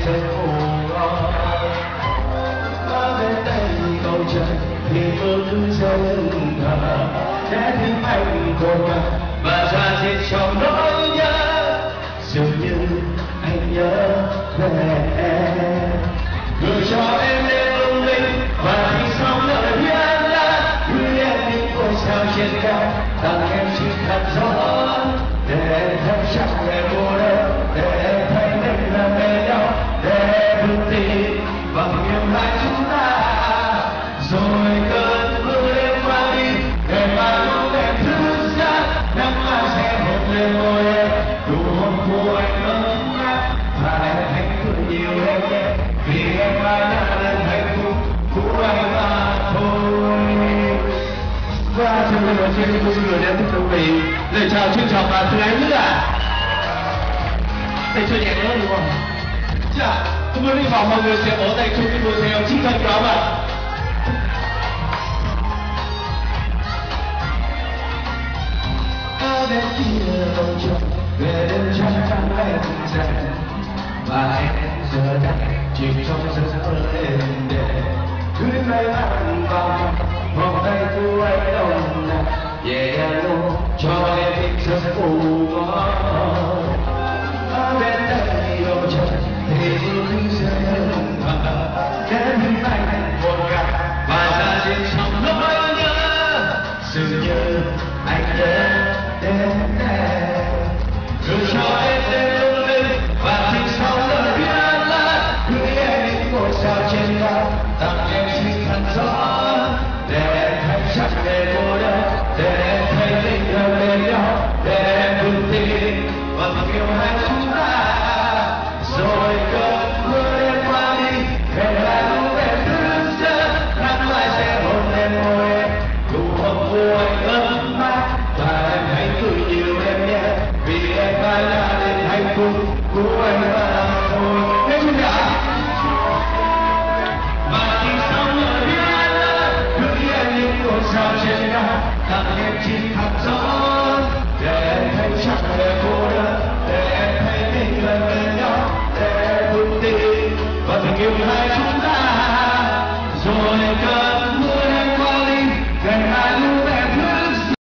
sân khổ ở bên đây cầu trời thì mưa cứ rơi thở để thêm anh cô ngờ và ra diệt trong nỗi nhớ dường như anh nhớ về em gửi cho em đêm lung linh và khi sóng lời hiên ngang gửi em những ngôi sao trên cao tặng em chiếc khăn gió để em thấy chẳng hề cô đơn để em thấy mình là bên nhau để em vững tin bằng niềm hai chúng ta rồi cơn mưa đêm qua đi để mà lúc em thức giấc nắng mai sẽ hôn lên môi em đủ hôn của anh ấm áp và em hãy cười nhiều em nhé vì em mãi là lần hạnh phúc của anh mà thôi. Và xin mời trên cô xin gửi đến quý vị lời chào trân trọng và từ ái nữa ạ. Thầy chưa nhẹ nữa đúng không? Dạ, tôi muốn hy vọng mọi người sẽ vỗ tay chung cái buổi theo chính thân đó ạ. Ở bên kia bầu trời về đêm trăng trăng em dần và em giờ đang chìm trong giấc mơ êm đềm gửi mây lặng vòng vòng tay của anh đông nặng nhẹ nhàng cho em những giấc ngủ ngon ở bên đây bầu trời thì mưa cứ rơi thở đến những anh một gặp và ra diệt trong nỗi nhớ dường như anh nhớ đến em gửi cho em đêm lung linh và khi sau lời hiên ngang gửi em những ngôi sao trên cao tặng em chiếc khăn gió để em thấy chắc để cô đơn để em thấy tình thân bên nhau để em vững tin bằng yêu hai chúng